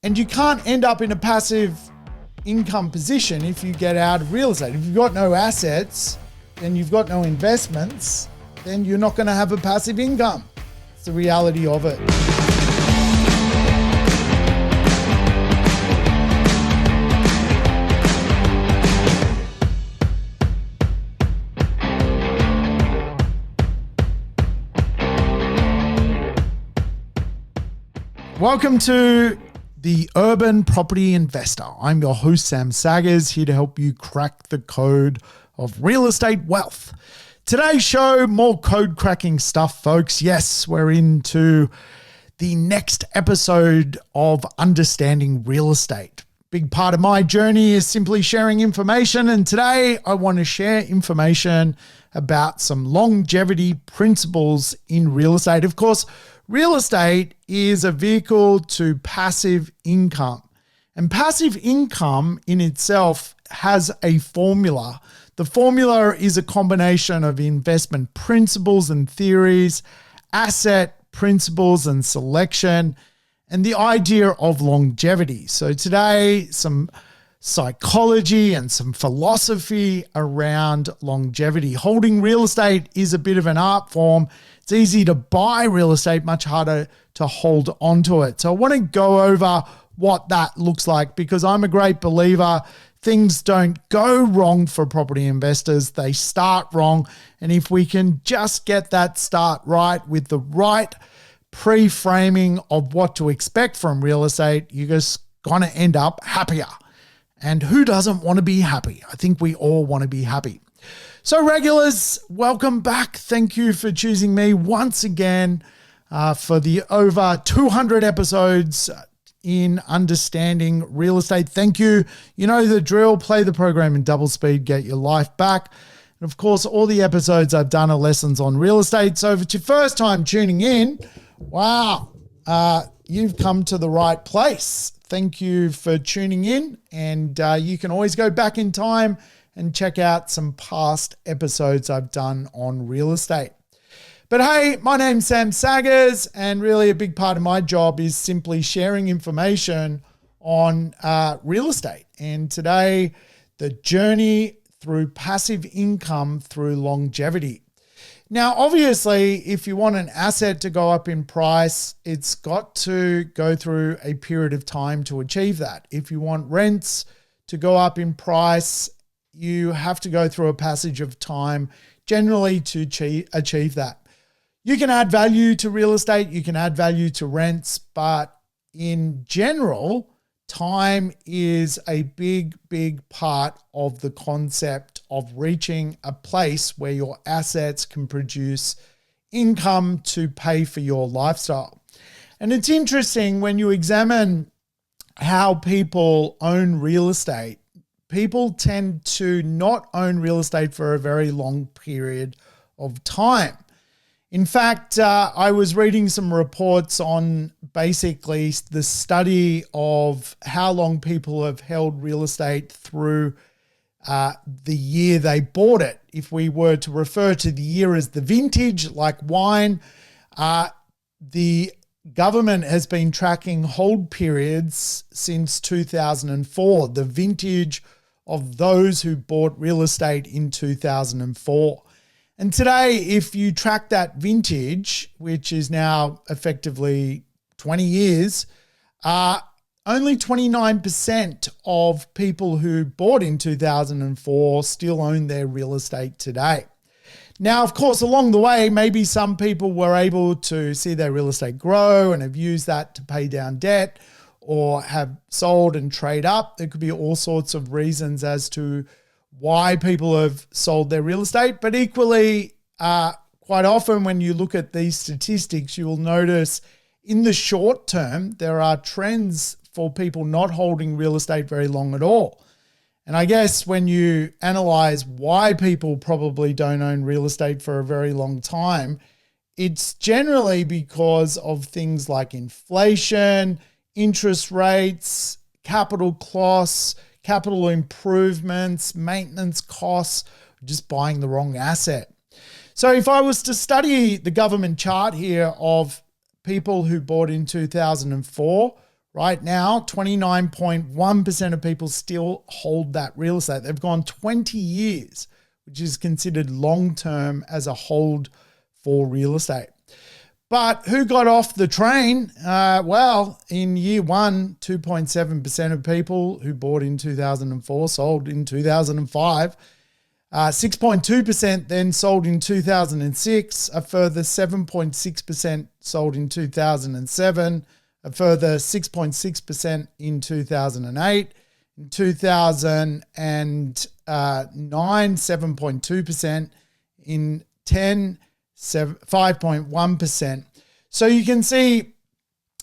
And you can't end up in a passive income position if you get out of real estate. If you've got no assets and you've got no investments, then you're not going to have a passive income. It's the reality of it. Welcome to the Urban Property Investor. I'm your host, Sam Saggers, here to help you crack the code of real estate wealth. Today's show, more code cracking stuff, folks. Yes, we're into the next episode of Understanding Real Estate. Big part of my journey is simply sharing information, and today I want to share information about some longevity principles in real estate. Of course, real estate is a vehicle to passive income, and passive income in itself has a formula. The formula is a combination of investment principles and theories, asset principles and selection, and the idea of longevity. So today, some psychology and some philosophy around longevity. Holding real estate is a bit of an art form. It's easy to buy real estate, much harder to hold onto it. So I want to go over what that looks like, because I'm a great believer things don't go wrong for property investors. They start wrong. And if we can just get that start right with the right pre-framing of what to expect from real estate, you're just going to end up happier. And who doesn't want to be happy? I think we all want to be happy. So regulars, welcome back. Thank you for choosing me once again for the over 200 episodes in Understanding Real Estate. Thank you. You know the drill. Play the program in double speed, get your life back. And of course, all the episodes I've done are lessons on real estate. So if it's your first time tuning in, wow, you've come to the right place. Thank you for tuning in, and you can always go back in time and check out some past episodes I've done on real estate. But hey, my name's Sam Saggers, and really a big part of my job is simply sharing information on real estate. And today, the journey through passive income through longevity. Now, obviously, if you want an asset to go up in price, it's got to go through a period of time to achieve that. If you want rents to go up in price, you have to go through a passage of time generally to achieve that. You can add value to real estate, you can add value to rents, but in general, time is a big, big part of the concept of reaching a place where your assets can produce income to pay for your lifestyle. And it's interesting when you examine how people own real estate, people tend to not own real estate for a very long period of time. In fact, I was reading some reports on basically the study of how long people have held real estate through the year they bought it. If we were to refer to the year as the vintage, like wine, the government has been tracking hold periods since 2004, the vintage of those who bought real estate in 2004. And today, if you track that vintage, which is now effectively 20 years, only 29% of people who bought in 2004 still own their real estate today. Now, of course, along the way, maybe some people were able to see their real estate grow and have used that to pay down debt or have sold and trade up. There could be all sorts of reasons as to why people have sold their real estate. But equally, quite often when you look at these statistics, you will notice in the short term, there are trends for people not holding real estate very long at all. And I guess when you analyze why people probably don't own real estate for a very long time, it's generally because of things like inflation, interest rates, capital costs, capital improvements, maintenance costs, just buying the wrong asset. So if I was to study the government chart here of people who bought in 2004, Right now, 29.1% of people still hold that real estate. They've gone 20 years, which is considered long-term as a hold for real estate. But who got off the train? Well, in year one, 2.7% of people who bought in 2004 sold in 2005. 6.2% then sold in 2006. A further 7.6% sold in 2007. A further 6.6% in 2008. In 2009, 7.2%. In 10, 5.1%. So you can see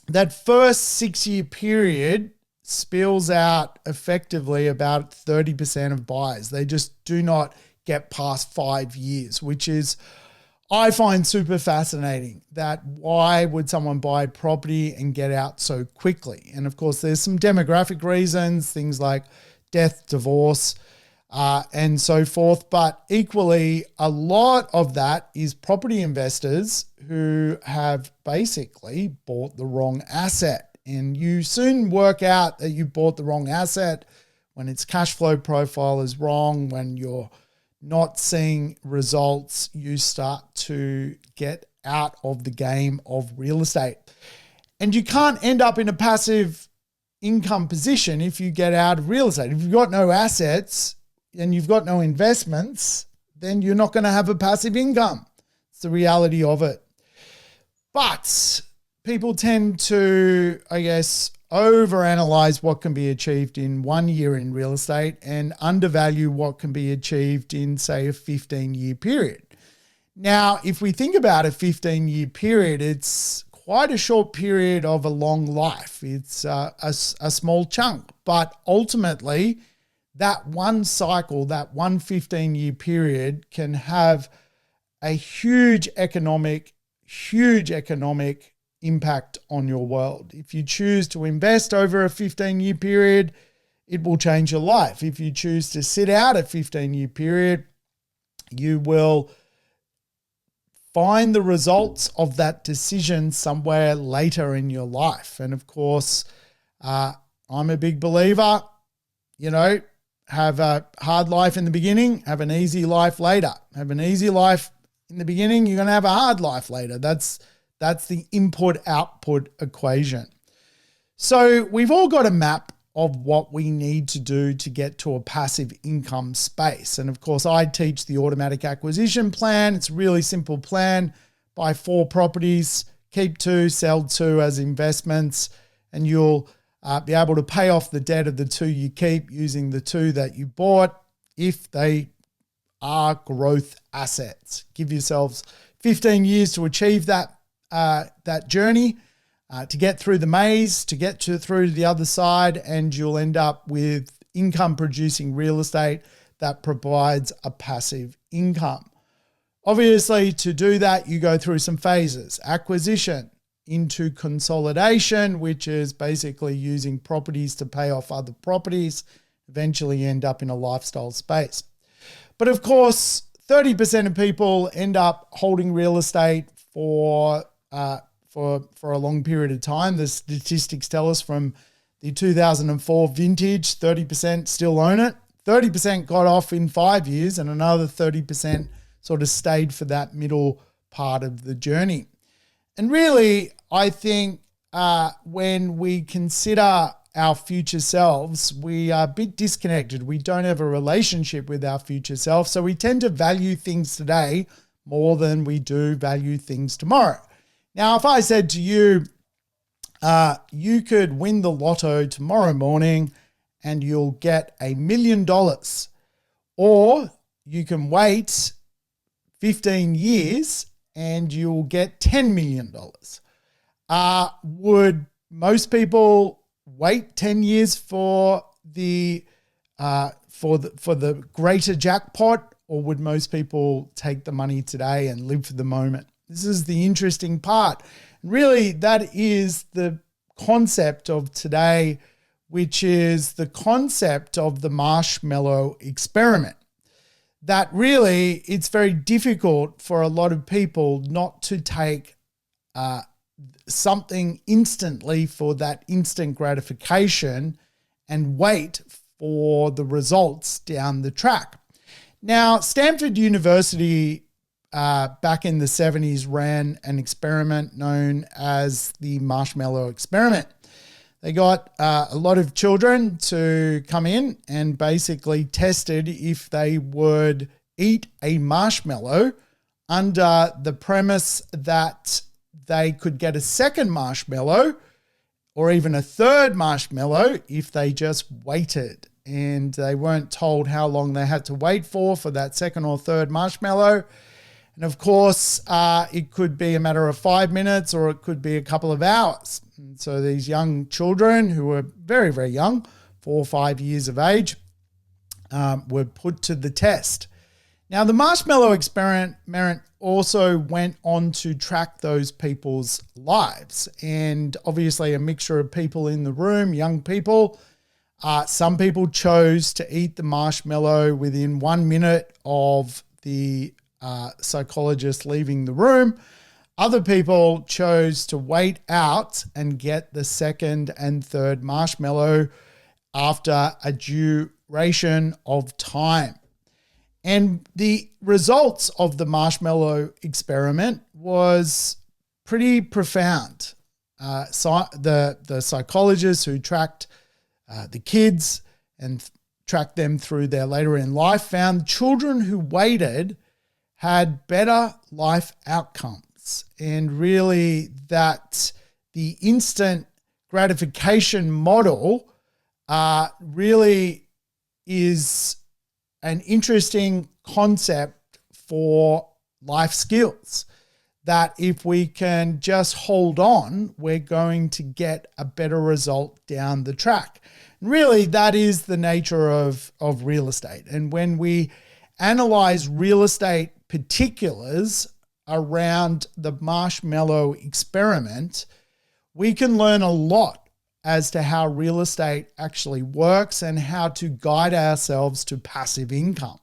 that first 6-year period spills out effectively about 30% of buyers. They just do not get past 5 years, which is, I find super fascinating. That why would someone buy property and get out so quickly? And of course, there's some demographic reasons, things like death, divorce, and so forth. But equally, a lot of that is property investors who have basically bought the wrong asset. And you soon work out that you bought the wrong asset when its cash flow profile is wrong, when you're not seeing results, you start to get out of the game of real estate. And you can't end up in a passive income position if you get out of real estate. If you've got no assets and you've got no investments, then you're not going to have a passive income. It's the reality of it. But people tend to, I guess, overanalyze what can be achieved in 1 year in real estate and undervalue what can be achieved in, say, a 15-year period. Now, if we think about a 15-year period, it's quite a short period of a long life. It's a small chunk, but ultimately that one cycle, that one 15-year period can have a huge economic impact on your world. If you choose to invest over a 15-year period, it will change your life. If you choose to sit out a 15-year period, you will find the results of that decision somewhere later in your life. And of course, I'm a big believer, have a hard life in the beginning, have an easy life later. Have an easy life in the beginning, you're going to have a hard life later. That's the input-output equation. So we've all got a map of what we need to do to get to a passive income space. And of course, I teach the automatic acquisition plan. It's a really simple plan. Buy 4 properties, keep 2, sell 2 as investments, and you'll be able to pay off the debt of the 2 you keep using the 2 that you bought if they are growth assets. Give yourselves 15 years to achieve that journey, to get through the maze, to get through to the other side, and you'll end up with income producing real estate that provides a passive income. Obviously, to do that, you go through some phases: acquisition, into consolidation, which is basically using properties to pay off other properties, eventually end up in a lifestyle space. But of course, 30% of people end up holding real estate for a long period of time. The statistics tell us from the 2004 vintage, 30% still own it. 30% got off in 5 years, and another 30% sort of stayed for that middle part of the journey. And really, I think when we consider our future selves, we are a bit disconnected. We don't have a relationship with our future self. So we tend to value things today more than we do value things tomorrow. Now, if I said to you, you could win the lotto tomorrow morning and you'll get $1 million, or you can wait 15 years and you'll get $10 million. Would most people wait 10 years for the greater jackpot, or would most people take the money today and live for the moment? This is the interesting part. Really, that is the concept of today, which is the concept of the marshmallow experiment. That really, it's very difficult for a lot of people not to take something instantly for that instant gratification and wait for the results down the track. Now, Stanford University back in the 70s ran an experiment known as the marshmallow experiment. They got a lot of children to come in and basically tested if they would eat a marshmallow under the premise that they could get a second marshmallow or even a third marshmallow if they just waited. And they weren't told how long they had to wait for that second or third marshmallow. And of course, it could be a matter of 5 minutes or it could be a couple of hours. And so these young children who were very, very young, 4 or 5 years of age, were put to the test. Now, the marshmallow experiment also went on to track those people's lives. And obviously a mixture of people in the room, young people. Some people chose to eat the marshmallow within 1 minute of the psychologist leaving the room. Other people chose to wait out and get the second and third marshmallow after a duration of time. And the results of the marshmallow experiment was pretty profound. The psychologists who tracked the kids and tracked them through their later in life found children who waited had better life outcomes. And really that the instant gratification model really is an interesting concept for life skills, that if we can just hold on, we're going to get a better result down the track. And really, that is the nature of real estate. And when we analyze real estate particulars around the marshmallow experiment, we can learn a lot as to how real estate actually works and how to guide ourselves to passive income.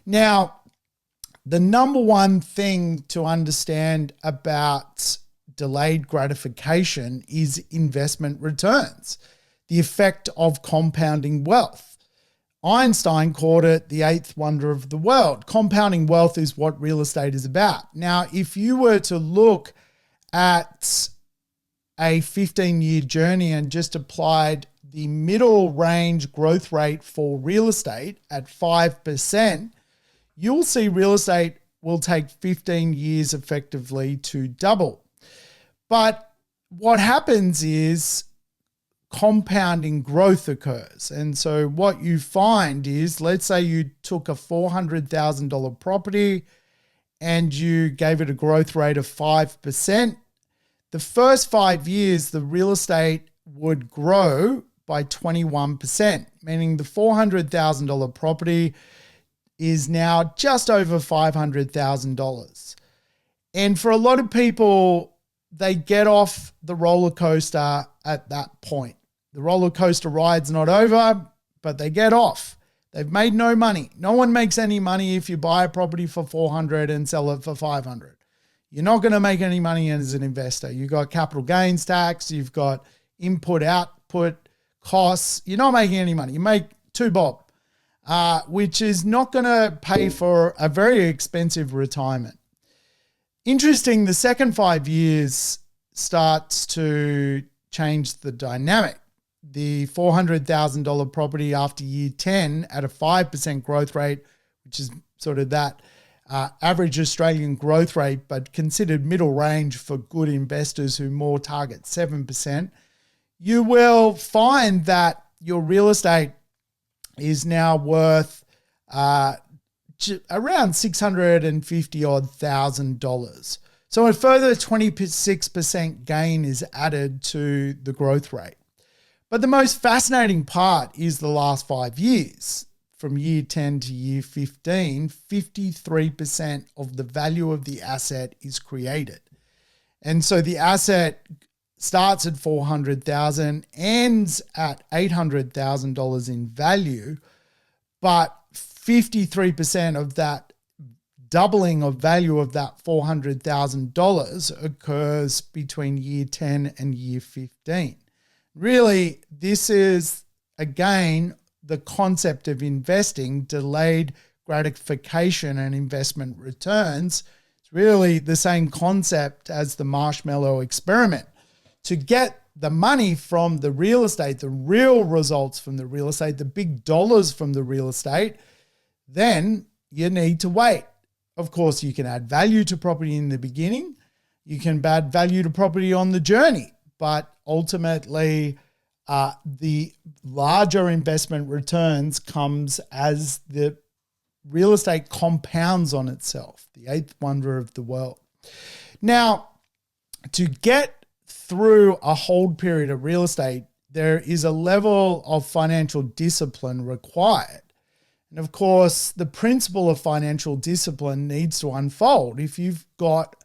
Now, the number one thing to understand about delayed gratification is investment returns, the effect of compounding wealth. Einstein called it the eighth wonder of the world. Compounding wealth is what real estate is about. Now, if you were to look at a 15-year journey and just applied the middle range growth rate for real estate at 5%, you'll see real estate will take 15 years effectively to double. But what happens is compounding growth occurs. And so what you find is, let's say you took a $400,000 property and you gave it a growth rate of 5%. The first 5 years, the real estate would grow by 21%, meaning the $400,000 property is now just over $500,000. And for a lot of people, they get off the roller coaster at that point. The roller coaster ride's not over, but they get off. They've made no money. No one makes any money if you buy a property for $400 and sell it for $500. You're not going to make any money as an investor. You've got capital gains tax. You've got input, output costs. You're not making any money. You make $2 bob, which is not going to pay for a very expensive retirement. Interesting, the second 5 years starts to change the dynamic. The $400,000 property after year 10 at a 5% growth rate, which is sort of that average Australian growth rate, but considered middle range for good investors who more target 7%, you will find that your real estate is now worth around $650,000. So a further 26% gain is added to the growth rate. But the most fascinating part is the last 5 years. From year 10 to year 15, 53% of the value of the asset is created. And so the asset starts at $400,000, ends at $800,000 in value, but 53% of that doubling of value of that $400,000 occurs between year 10 and year 15. Really, this is, again, the concept of investing, delayed gratification and investment returns. It's really the same concept as the marshmallow experiment. To get the money from the real estate, the real results from the real estate, the big dollars from the real estate, then you need to wait. Of course, you can add value to property in the beginning. You can add value to property on the journey, but ultimately the larger investment returns comes as the real estate compounds on itself, the eighth wonder of the world. Now, to get through a hold period of real estate, there is a level of financial discipline required. And of course, the principle of financial discipline needs to unfold. If you've got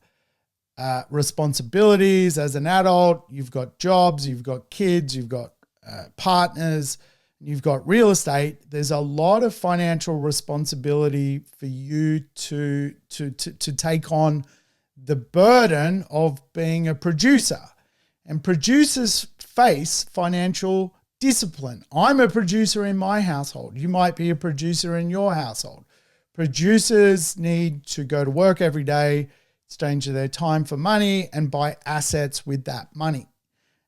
responsibilities as an adult, you've got jobs, you've got kids, you've got partners, you've got real estate, there's a lot of financial responsibility for you to take on the burden of being a producer. And producers face financial discipline. I'm a producer in my household. You might be a producer in your household. Producers need to go to work every day, exchange their time for money, and buy assets with that money.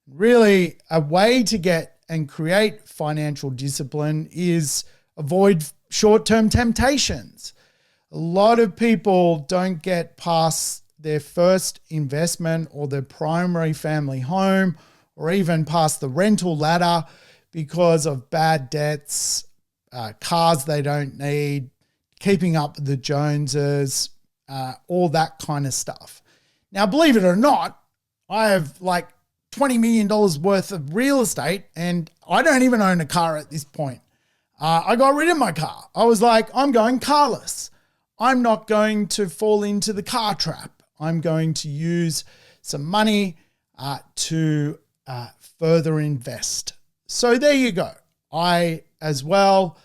Really, a way to get and create financial discipline is avoid short-term temptations. A lot of people don't get past their first investment or their primary family home or even past the rental ladder because of bad debts, cars they don't need, keeping up with the Joneses, all that kind of stuff. Now, believe it or not, I have like $20 million worth of real estate and I don't even own a car at this point. I got rid of my car. I was like, I'm going carless. I'm not going to fall into the car trap. I'm going to use some money to further invest. So there you go. I as well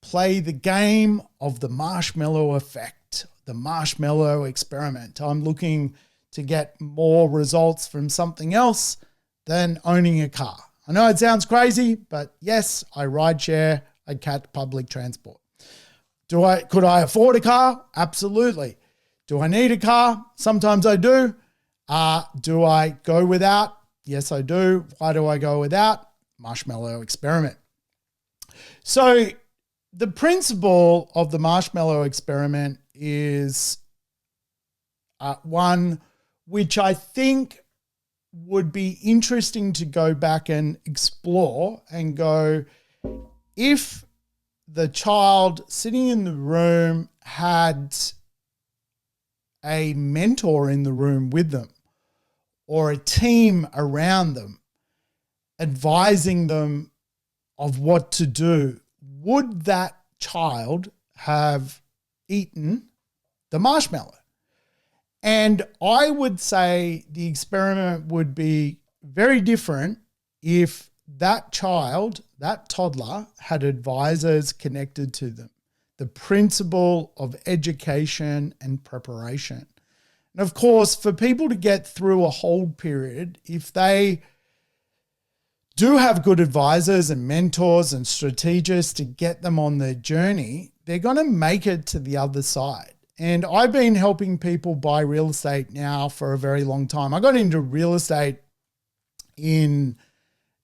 play the game of the marshmallow effect, the marshmallow experiment. I'm looking to get more results from something else than owning a car. I know it sounds crazy, but yes, I ride share, I catch public transport. Could I afford a car? Absolutely. Do I need a car? Sometimes I do. Do I go without? Yes, I do. Why do I go without? Marshmallow experiment. So the principle of the marshmallow experiment is one which I think would be interesting to go back and explore and go, if the child sitting in the room had a mentor in the room with them or a team around them advising them of what to do, would that child have eaten the marshmallow? And I would say the experiment would be very different if that child, that toddler, had advisors connected to them. The principle of education and preparation. And of course, for people to get through a hold period, if they do have good advisors and mentors and strategists to get them on their journey, they're going to make it to the other side. And I've been helping people buy real estate now for a very long time. I got into real estate in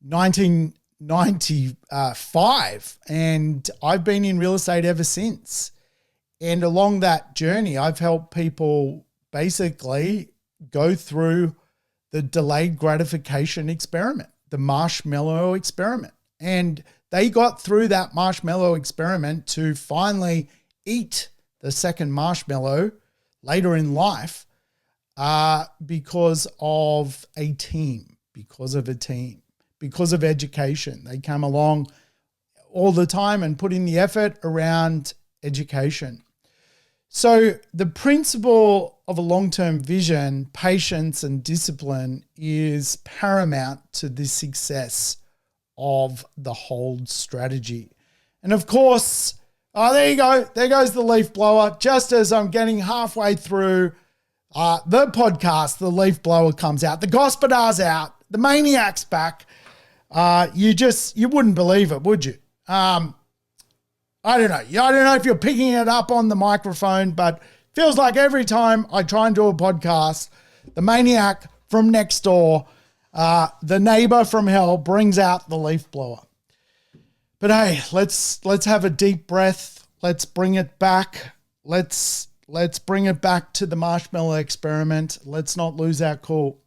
1995, and I've been in real estate ever since. And along that journey, I've helped people basically go through the delayed gratification experiment, the marshmallow experiment. And they got through that marshmallow experiment to finally eat the second marshmallow later in life because of a team, because of education. They come along all the time and put in the effort around education. So the principle of a long-term vision, patience and discipline is paramount to the success of the hold strategy. And of course, Oh, there you go. There goes the leaf blower. Just as I'm getting halfway through the podcast, the leaf blower comes out. The Gospodar's out. The Maniac's back. You wouldn't believe it, would you? I don't know. I don't know if you're picking it up on the microphone, but feels like every time I try and do a podcast, the maniac from next door, the neighbor from hell, brings out the leaf blower. But hey, let's have a deep breath. Let's bring it back. Let's bring it back to the marshmallow experiment. Let's not lose our cool.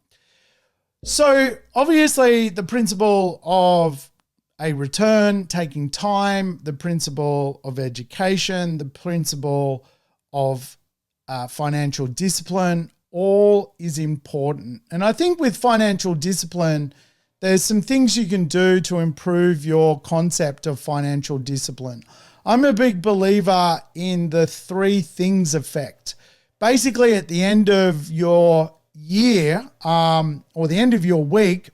So obviously the principle of a return taking time, the principle of education, the principle of financial discipline, all is important. And I think with financial discipline, there's some things you can do to improve your concept of financial discipline. I'm a big believer in the 3 things effect. Basically, at the end of your year or the end of your week,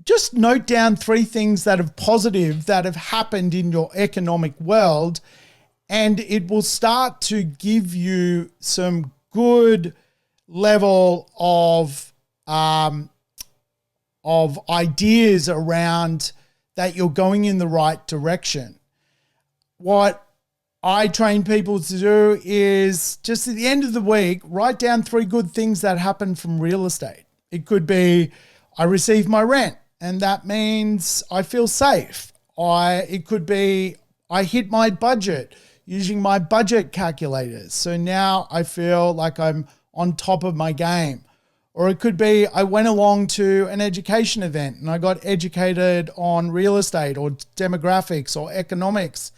just note down 3 things that are positive that have happened in your economic world, and it will start to give you some good level of ideas around that you're going in the right direction. What I train people to do is just at the end of the week, write down 3 good things that happened from real estate. It could be, I received my rent and that means I feel safe. It could be, I hit my budget using my budget calculators. So now I feel like I'm on top of my game. Or it could be, I went along to an education event and I got educated on real estate or demographics or economics.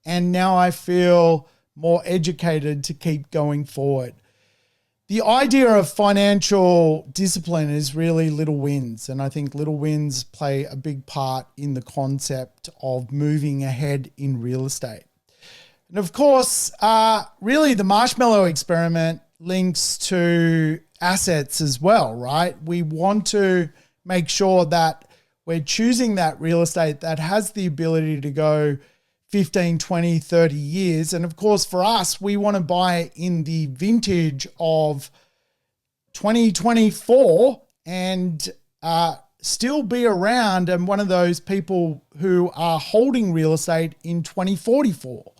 And now I feel more educated to keep going forward. The idea of financial discipline is really little wins. And I think little wins play a big part in the concept of moving ahead in real estate. And of course, really the marshmallow experiment links to assets as well, right? We want to make sure that we're choosing that real estate that has the ability to go 15, 20, 30 years. And of course, for us, we want to buy in the vintage of 2024 and still be around and one of those people who are holding real estate in 2044,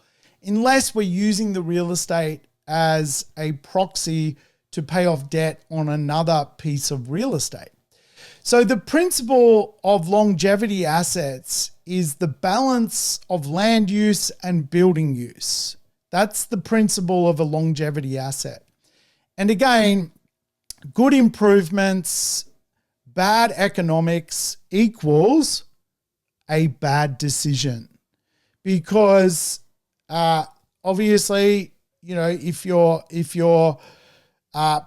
unless we're using the real estate as a proxy to pay off debt on another piece of real estate. So the principle of longevity assets is the balance of land use and building use. That's the principle of a longevity asset. And again, good improvements, bad economics equals a bad decision. Because obviously, you know, if you're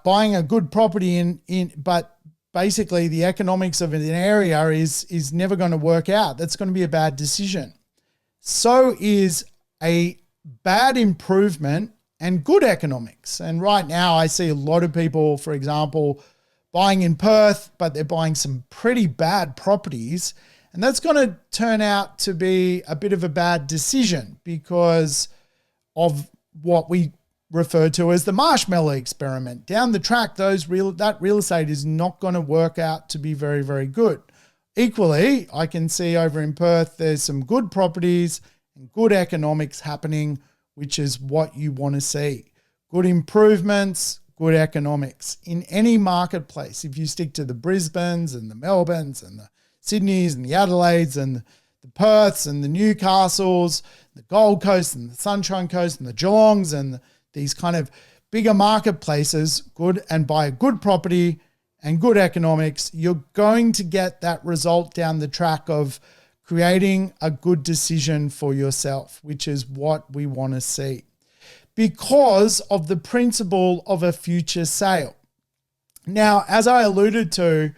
buying a good property but basically the economics of an area is never going to work out, that's going to be a bad decision. So is a bad improvement and good economics. And right now I see a lot of people, for example, buying in Perth, but they're buying some pretty bad properties. And that's going to turn out to be a bit of a bad decision because of what we refer to as the marshmallow experiment. Down the track, that real estate is not going to work out to be very, very good. Equally, I can see over in Perth, there's some good properties and good economics happening, which is what you want to see. Good improvements, good economics in any marketplace. If you stick to the Brisbanes and the Melbournes and the Sydneys and the Adelaides and the Perths and the Newcastles, the Gold Coast and the Sunshine Coast and the Geelongs and these kind of bigger marketplaces, good, and buy a good property and good economics, you're going to get that result down the track of creating a good decision for yourself, which is what we want to see because of the principle of a future sale. Now, as I alluded to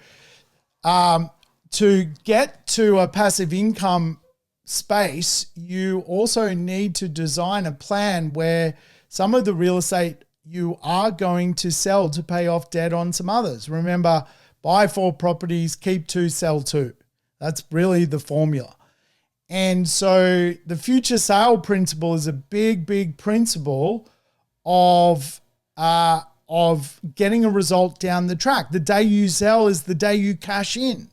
get to a passive income space, you also need to design a plan where some of the real estate you are going to sell to pay off debt on some others. Remember, buy 4 properties, keep 2, sell 2. That's really the formula. And so the future sale principle is a big, big principle of getting a result down the track. The day you sell is the day you cash in.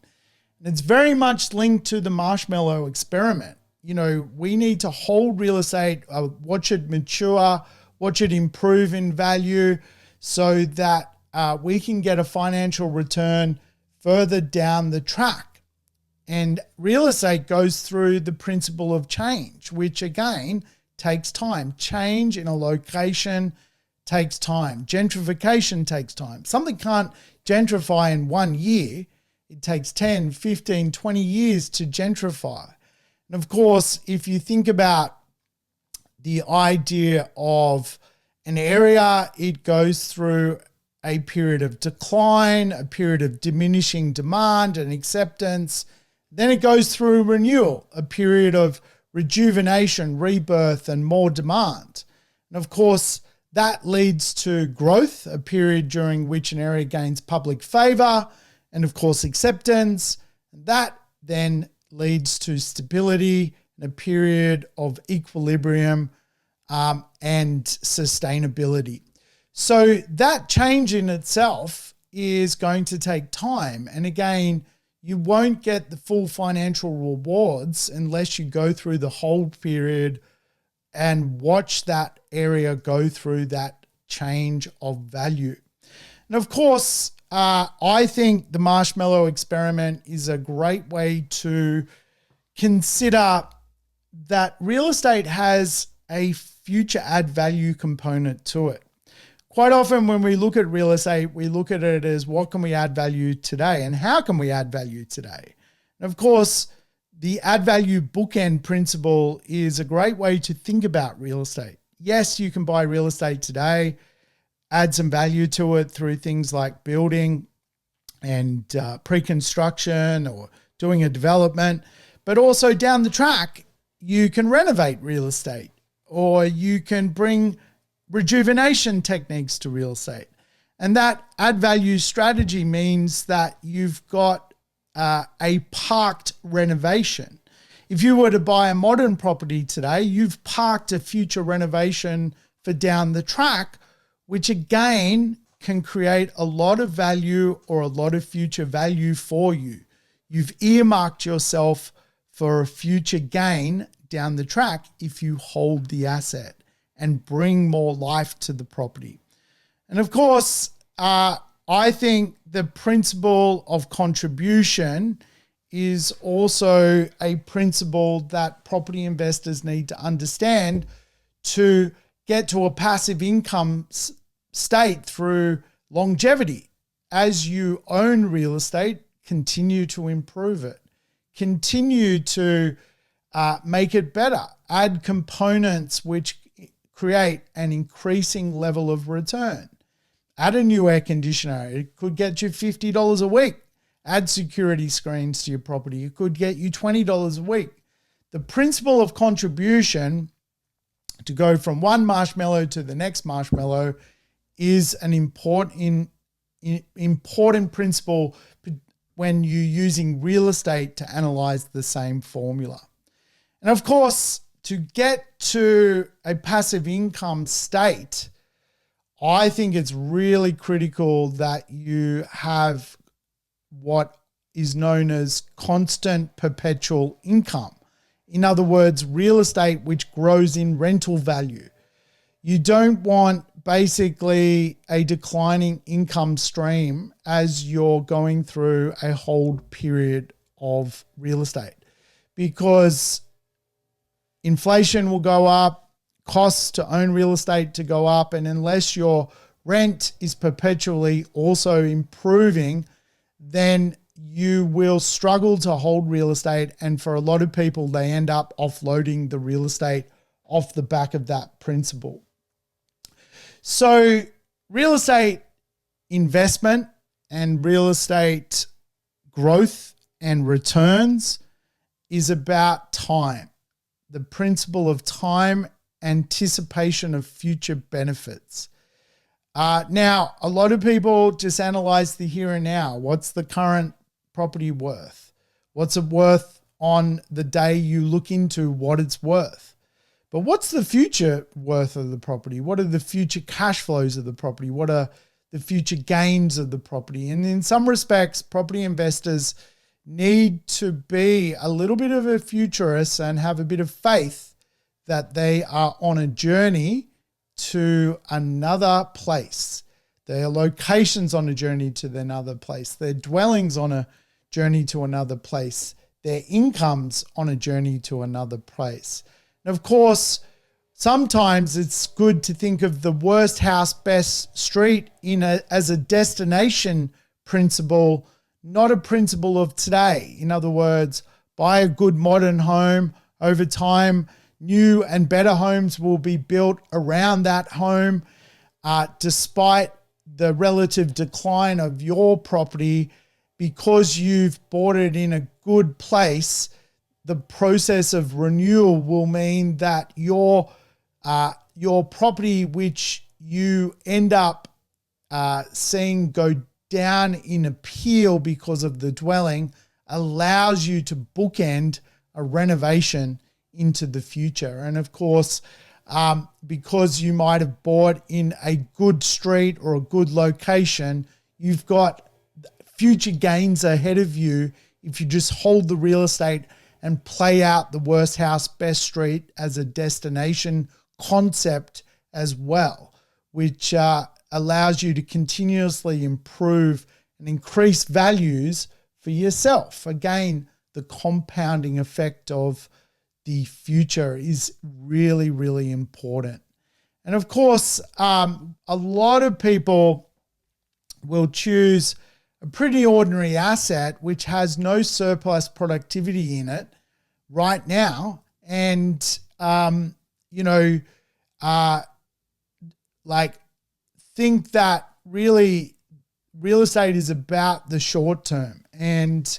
And it's very much linked to the marshmallow experiment. You know, we need to hold real estate, watch it mature, watch it improve in value so that we can get a financial return further down the track. And real estate goes through the principle of change, which again takes time. Change in a location takes time. Gentrification takes time. Something can't gentrify in 1 year. It takes 10, 15, 20 years to gentrify. And of course, if you think about the idea of an area, it goes through a period of decline, a period of diminishing demand and acceptance. Then it goes through renewal, a period of rejuvenation, rebirth, and more demand. And of course, that leads to growth, a period during which an area gains public favor and of course acceptance. That then leads to stability and a period of equilibrium and sustainability. So that change in itself is going to take time. And again, you won't get the full financial rewards unless you go through the hold period and watch that area go through that change of value. And of course, I think the marshmallow experiment is a great way to consider that real estate has a future add value component to it. Quite often when we look at real estate, we look at it as what can we add value today and how can we add value today? And of course, the add value bookend principle is a great way to think about real estate. Yes, you can buy real estate today, add some value to it through things like building and pre-construction or doing a development, but also down the track, you can renovate real estate or you can bring rejuvenation techniques to real estate. And that add value strategy means that you've got a parked renovation. If you were to buy a modern property today, you've parked a future renovation for down the track, which again can create a lot of value or a lot of future value for you. You've earmarked yourself for a future gain down the track if you hold the asset and bring more life to the property. And of course, I think the principle of contribution is also a principle that property investors need to understand to get to a passive income state through longevity. As you own real estate, continue to improve it, continue to make it better, add components which create an increasing level of return. Add a new air conditioner. It could get you $50 a week. Add security screens to your property. It could get you $20 a week. The principle of contribution to go from one marshmallow to the next marshmallow is an important principle when you're using real estate to analyze the same formula. And of course, to get to a passive income state, I think it's really critical that you have what is known as constant perpetual income. In other words, real estate which grows in rental value. You don't want basically a declining income stream as you're going through a hold period of real estate, because inflation will go up, costs to own real estate to go up, and unless your rent is perpetually also improving, then you will struggle to hold real estate. And for a lot of people, they end up offloading the real estate off the back of that principle. So real estate investment and real estate growth and returns is about time. The principle of time, anticipation of future benefits. Now, a lot of people just analyze the here and now. What's the current property worth? What's it worth on the day you look into what it's worth. But what's the future worth of the property? What are the future cash flows of the property? What are the future gains of the property? And in some respects, property investors need to be a little bit of a futurist and have a bit of faith that they are on a journey to another place. Their locations on a journey to another place. Their dwellings on a journey to another place. Their incomes on a journey to another place. And of course, sometimes it's good to think of the worst house, best street as a destination principle, not a principle of today. In other words, buy a good modern home. Over time, new and better homes will be built around that home. Despite the relative decline of your property, because you've bought it in a good place, the process of renewal will mean that your property, which you end up seeing go down in appeal because of the dwelling, allows you to bookend a renovation into the future. And of course, because you might have bought in a good street or a good location, you've got future gains ahead of you if you just hold the real estate and play out the worst house, best street as a destination concept as well, which allows you to continuously improve and increase values for yourself. Again, the compounding effect of the future is really, really important. And of course, a lot of people will choose a pretty ordinary asset which has no surplus productivity in it right now, and think that really real estate is about the short term. And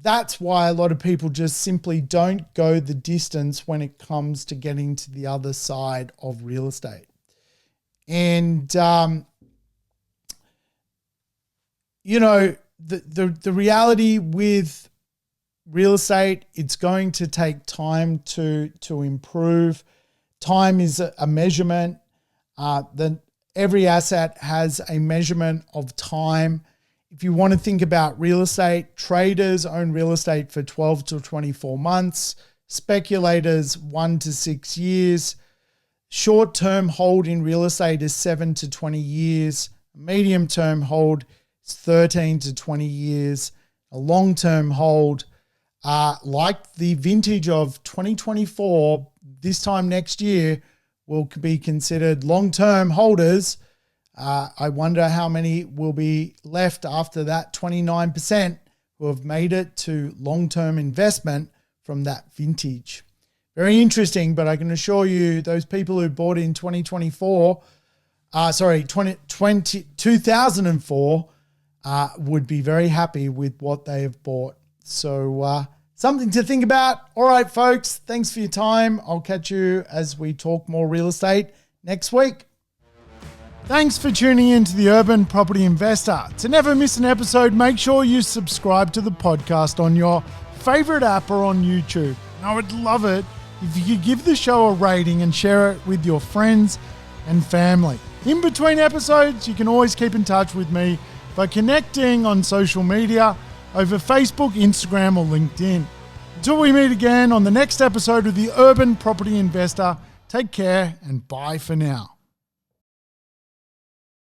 that's why a lot of people just simply don't go the distance when it comes to getting to the other side of real estate. And the reality with real estate, it's going to take time to improve. Time is a measurement. Every asset has a measurement of time. If you want to think about real estate, traders own real estate for 12 to 24 months, speculators 1 to 6 years. Short-term hold in real estate is 7 to 20 years. Medium-term hold 13 to 20 years. A long-term hold, like the vintage of 2024, this time next year, will be considered long-term holders. I wonder how many will be left after that 29% who have made it to long-term investment from that vintage. Very interesting, but I can assure you those people who bought in 2004 would be very happy with what they have bought. So something to think about. All right, folks, thanks for your time. I'll catch you as we talk more real estate next week. Thanks for tuning in to the Urban Property Investor. To never miss an episode, make sure you subscribe to the podcast on your favorite app or on YouTube. And I would love it if you could give the show a rating and share it with your friends and family. In between episodes, you can always keep in touch with me by connecting on social media over Facebook, Instagram, or LinkedIn. Until we meet again on the next episode of the Urban Property Investor, take care and bye for now.